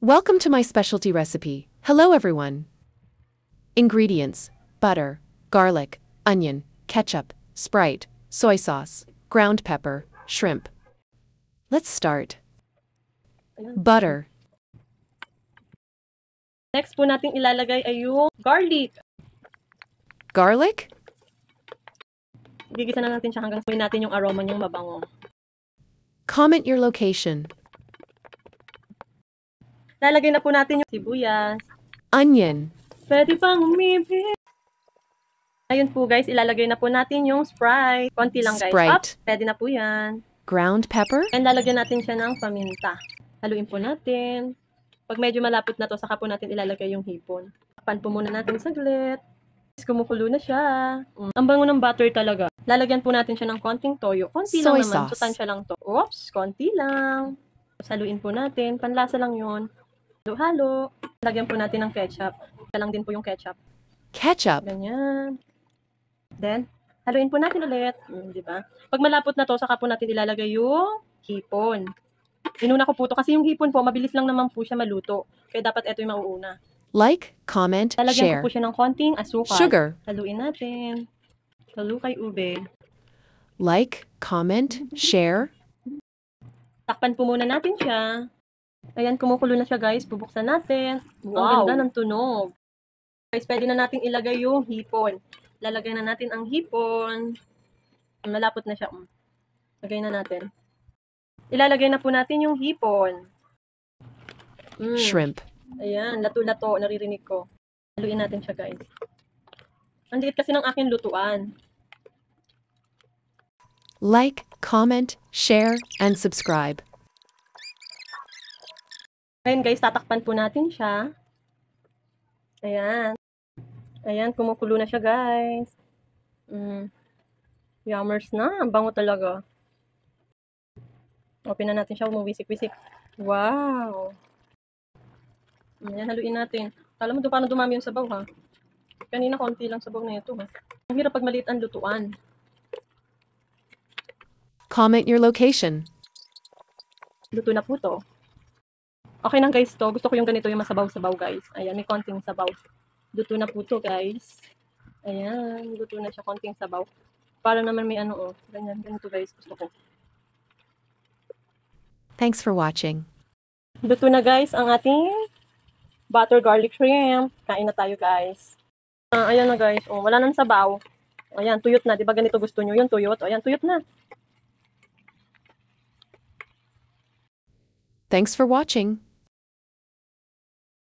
Welcome to my specialty recipe. Hello everyone. Ingredients: butter, garlic, onion, ketchup, Sprite, soy sauce, ground pepper, shrimp. Let's start. Butter. Next po natin ilalagay ay yung garlic. Garlic? Gigisa na natin siya hanggang sabihin natin yung aroma niyang mabango. Comment your location. Lalagay na po natin yung sibuyas. Onion. Pwede pang umibig. Ayun po guys, ilalagay na po natin yung Sprite. Konti lang guys. Sprite. Pwede na po yan. Ground pepper? And lalagyan natin siya ng paminta. Haluin po natin. Pag medyo malapot na to, saka po natin ilalagay yung hipon. Takpan po muna natin saglit. Kumukulo na siya. Ang bango ng butter talaga. Lalagyan po natin siya ng konting toyo. Konti lang Soy naman. sauce. Sustansya lang to. Oops, konti lang. Haluin po natin. Panlasa lang yun. Halo-halo. Lagyan po natin ng ketchup. Ito lang din po yung ketchup. Ketchup. Ganyan. Then, haluin po natin ulit. Di ba? Pag malapot na to, saka po natin ilalagay yung hipon. Inuna ko po to kasi yung hipon po, mabilis lang naman po siya maluto. Kaya dapat ito yung mauuna. Like, comment, Lalagyan share. ko po siya ng konting asukal. Sugar. Haluin natin. Halo kay ube. Like, comment, share. Takpan po muna natin siya. Ayan, kumukulo na siya guys. Bubuksan natin. Wow. Ang ganda ng tunog. Guys, pwede na natin ilagay yung hipon. Lalagay na natin ang hipon. Malapot na siya. Lagay na natin. Ilalagay na po natin yung hipon. Shrimp. Ayan, lato-lato. Naririnig ko. Haluin natin siya guys. Ang liit kasi ng aking lutuan. Like, comment, share, and subscribe. Ngayon guys, tatakpan po natin siya. Ayan. Ayan, kumukulo na siya guys. Yummers na. Ang bango talaga. Open na natin siya. Umuwisik-wisik. Wow. Ayan, haluin natin. Kala mo doon paano dumami yung sabaw ha? Kanina konti lang sabaw na ito ha. Ang hirap pag maliit ang lutuan. Comment your location. Luto na po to. Okay na guys to. Gusto ko yung ganito yung masabaw-sabaw guys. Ayan, may konting sabaw. Luto na po to guys. Ayan, luto na siya konting sabaw. Para naman may ano ganyan. Ganito guys, gusto ko. Thanks for watching. Luto na guys ang ating butter garlic shrimp. Kain na tayo guys. Ayan na guys. Wala nang sabaw. Ayan, tuyot na. Diba ganito gusto nyo? Yung tuyot. Ayan, tuyot na. Thanks for watching.